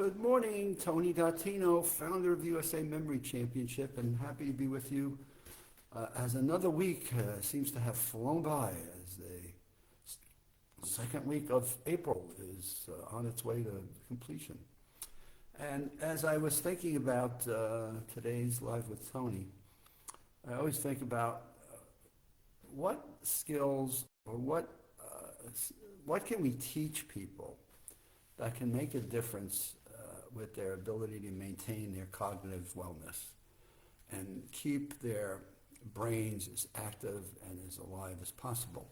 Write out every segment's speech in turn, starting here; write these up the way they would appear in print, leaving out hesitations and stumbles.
Good morning, Tony Dottino, founder of the USA Memory Championship, and happy to be with you as another week seems to have flown by as the second week of April is on its way to completion. And as I was thinking about today's Live with Tony, I always think about what skills or what can we teach people that can make a difference with their ability to maintain their cognitive wellness and keep their brains as active and as alive as possible.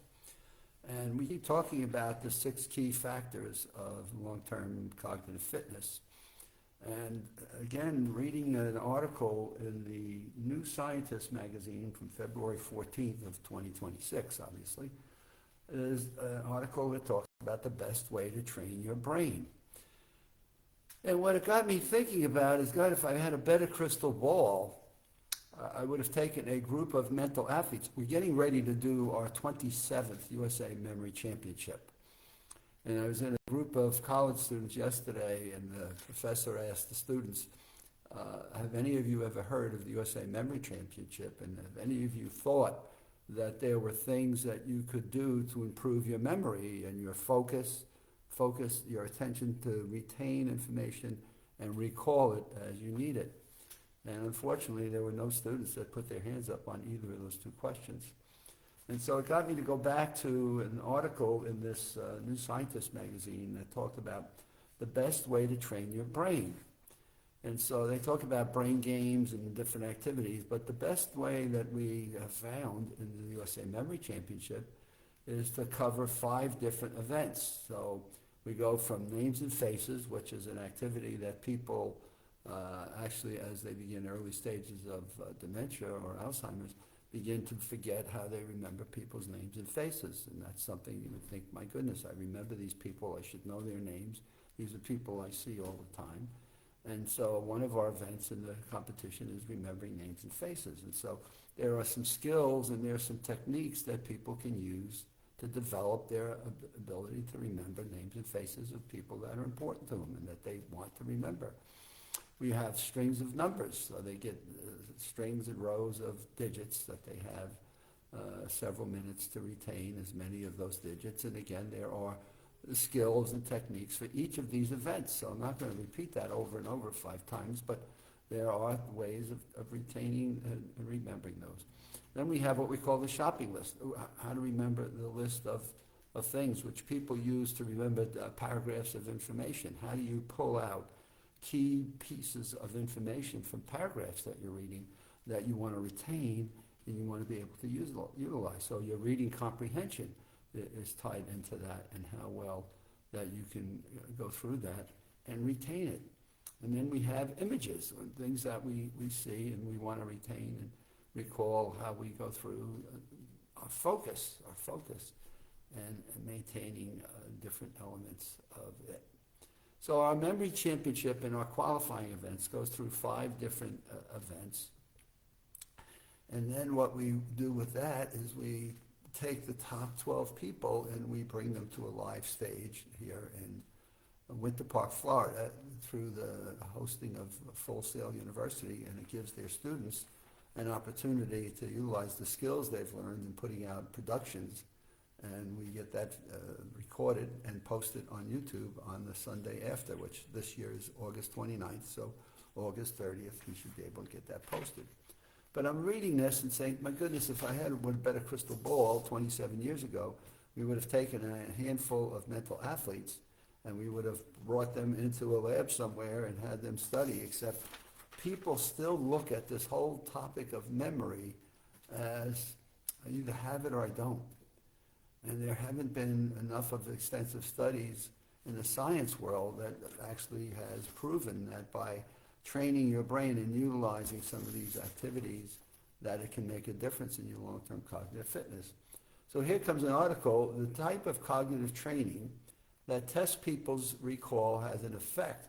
And we keep talking about the 6 key factors of long-term cognitive fitness. And again, reading an article in the New Scientist magazine from February 14th of 2026, obviously, is an article that talks about the best way to train your brain. And what it got me thinking about is, God, if I had a better crystal ball, I would have taken a group of mental athletes. We're getting ready to do our 27th USA Memory Championship. And I was in a group of college students yesterday, and the professor asked the students, have any of you ever heard of the USA Memory Championship? And have any of you thought that there were things that you could do to improve your memory and your focus your attention to retain information and recall it as you need it? And unfortunately, there were no students that put their hands up on either of those 2 questions. And so it got me to go back to an article in this New Scientist magazine that talked about the best way to train your brain. And so they talk about brain games and different activities, but the best way that we have found in the USA Memory Championship is to cover 5 different events. So we go from names and faces, which is an activity that people actually, as they begin early stages of dementia or Alzheimer's, begin to forget how they remember people's names and faces. And that's something you would think, my goodness, I remember these people, I should know their names. These are people I see all the time. And so one of our events in the competition is remembering names and faces. And so there are some skills and there are some techniques that people can use to develop their ability to remember names and faces of people that are important to them and that they want to remember. We have strings of numbers, so they get strings and rows of digits that they have several minutes to retain as many of those digits. And again, there are skills and techniques for each of these events. So I'm not going to repeat that over and over 5 times, but there are ways of retaining and remembering those. Then we have what we call the shopping list, how to remember the list of things which people use to remember paragraphs of information. How do you pull out key pieces of information from paragraphs that you're reading that you want to retain and you want to be able to utilize? So your reading comprehension is tied into that, and how well that you can go through that and retain it. And then we have images, things that we see and we want to retain and recall, how we go through our focus and maintaining different elements of it. So our memory championship and our qualifying events goes through 5 different events. And then what we do with that is we take the top 12 people and we bring them to a live stage here in Winter Park, Florida, through the hosting of Full Sail University, and it gives their students an opportunity to utilize the skills they've learned in putting out productions. And we get that recorded and posted on YouTube on the Sunday after, which this year is August 29th. So August 30th, we should be able to get that posted. But I'm reading this and saying, my goodness, if I had a better crystal ball 27 years ago, we would have taken a handful of mental athletes and we would have brought them into a lab somewhere and had them study, except people still look at this whole topic of memory as I either have it or I don't. And there haven't been enough of extensive studies in the science world that actually has proven that by training your brain and utilizing some of these activities, that it can make a difference in your long-term cognitive fitness. So here comes an article, the type of cognitive training that tests people's recall has an effect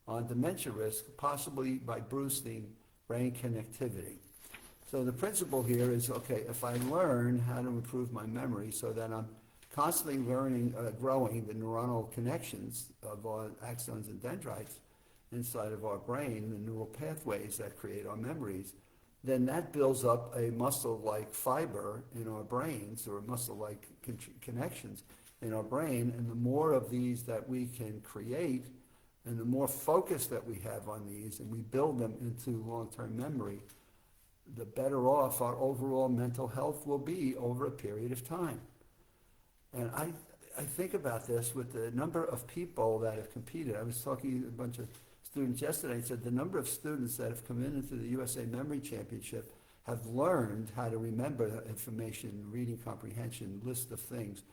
on dementia risk, possibly by boosting brain connectivity. So the principle here is, okay, if I learn how to improve my memory so that I'm constantly learning, growing the neuronal connections of all axons and dendrites, inside of our brain, the neural pathways that create our memories, then that builds up a muscle-like fiber in our brains, or muscle-like connections in our brain. And the more of these that we can create, and the more focus that we have on these, and we build them into long-term memory, the better off our overall mental health will be over a period of time. And I think about this with the number of people that have competed. I was talking to a bunch of students yesterday and said the number of students that have come into the USA Memory Championship have learned how to remember information, reading comprehension, list of things.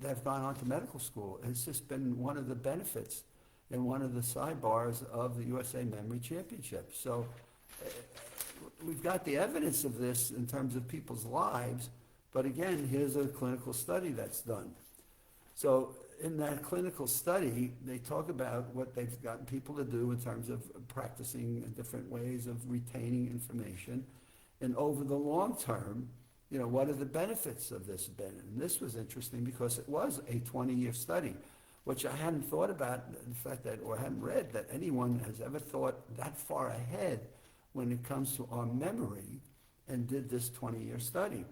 They've gone on to medical school. It's just been one of the benefits and one of the sidebars of the USA Memory Championship. So we've got the evidence of this in terms of people's lives, but again, here's a clinical study that's done. So in that clinical study, they talk about what they've gotten people to do in terms of practicing different ways of retaining information. And over the long term, what are the benefits of this been? And this was interesting because it was a 20-year study, which I hadn't thought about, in fact, or hadn't read that anyone has ever thought that far ahead when it comes to our memory and did this 20-year study.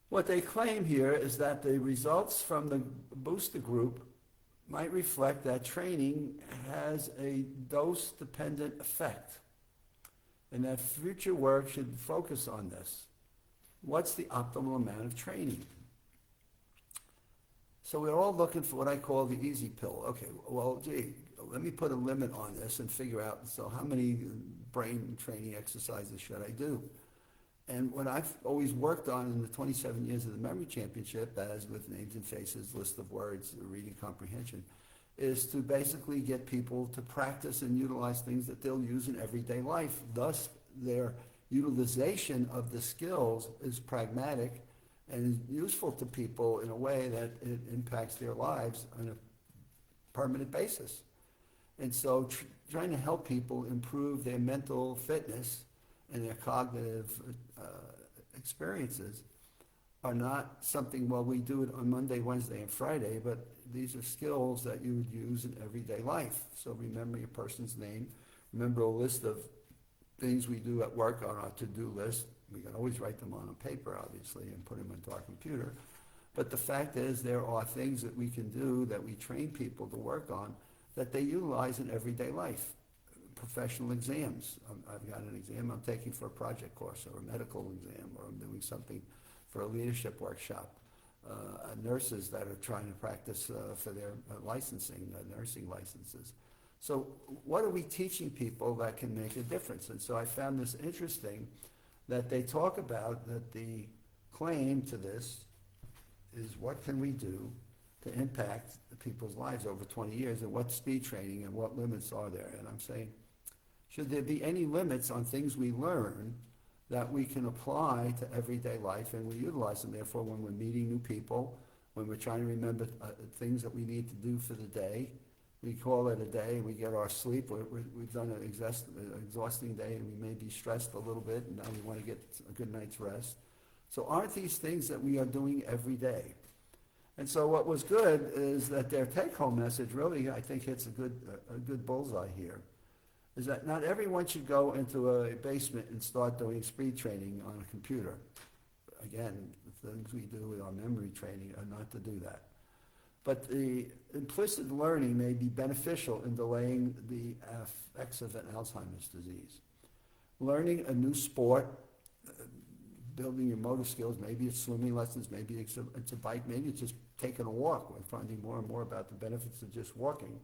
What they claim here is that the results from the booster group might reflect that training has a dose-dependent effect, and that future work should focus on this. What's the optimal amount of training? So we're all looking for what I call the easy pill. Okay, well, gee, let me put a limit on this and figure out, so how many brain training exercises should I do? And what I've always worked on in the 27 years of the Memory Championship, as with names and faces, list of words, reading comprehension, is to basically get people to practice and utilize things that they'll use in everyday life. Thus, their utilization of the skills is pragmatic and is useful to people in a way that it impacts their lives on a permanent basis. And so trying to help people improve their mental fitness and their cognitive experiences are not something, well, we do it on Monday, Wednesday, and Friday, but these are skills that you would use in everyday life. So remember your person's name, remember a list of things we do at work on our to-do list. We can always write them on a paper, obviously, and put them into our computer. But the fact is there are things that we can do that we train people to work on that they utilize in everyday life. Professional exams. I've got an exam I'm taking for a project course, or a medical exam, or I'm doing something for a leadership workshop. Nurses that are trying to practice for their licensing, nursing licenses. So what are we teaching people that can make a difference? And so I found this interesting that they talk about that the claim to this is what can we do to impact people's lives over 20 years, and what speed training and what limits are there? And I'm saying, should there be any limits on things we learn that we can apply to everyday life and we utilize them? Therefore, when we're meeting new people, when we're trying to remember things that we need to do for the day, we call it a day, we get our sleep, we've done an exhausting day, and we may be stressed a little bit, and now we want to get a good night's rest. So aren't these things that we are doing every day? And so what was good is that their take-home message really, I think, hits a good bullseye here, is that not everyone should go into a basement and start doing speed training on a computer. Again, the things we do with our memory training are not to do that. But the implicit learning may be beneficial in delaying the effects of an Alzheimer's disease. Learning a new sport, building your motor skills, maybe it's swimming lessons, maybe it's a bike, maybe it's just taking a walk. We're finding more and more about the benefits of just walking.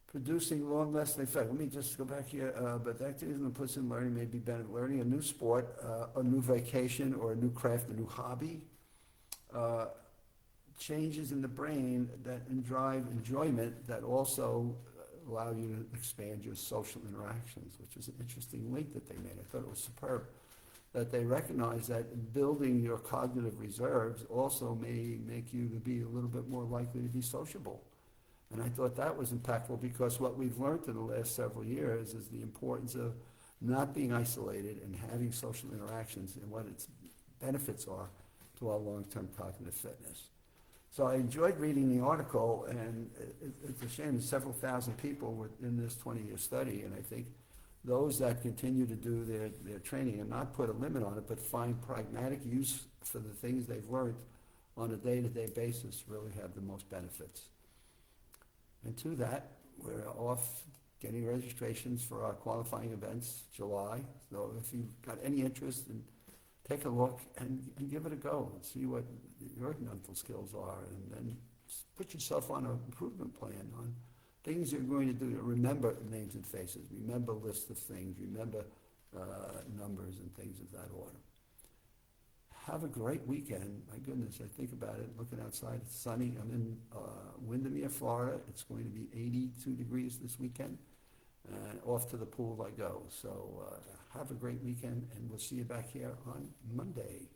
Producing long-lasting effect. Let me just go back here. But activities and implicit learning may be better. Learning a new sport, a new vacation, or a new craft, a new hobby. Changes in the brain that drive enjoyment that also allow you to expand your social interactions, which is an interesting link that they made. I thought it was superb. That they recognize that building your cognitive reserves also may make you to be a little bit more likely to be sociable. And I thought that was impactful because what we've learned in the last several years is the importance of not being isolated and having social interactions and what its benefits are to our long-term cognitive fitness. So I enjoyed reading the article, and it's a shame that several thousand people were in this 20-year study, and I think those that continue to do their training and not put a limit on it, but find pragmatic use for the things they've learned on a day-to-day basis really have the most benefits. And to that, we're off getting registrations for our qualifying events, July. So if you've got any interest, in, take a look and give it a go and see what your mental skills are, and then put yourself on an improvement plan on things you're going to do. Remember names and faces, remember lists of things, remember numbers and things of that order. Have a great weekend. My goodness, I think about it, looking outside, it's sunny. I'm in Windermere, Florida. It's going to be 82 degrees this weekend. And off to the pool I go. So have a great weekend, and we'll see you back here on Monday.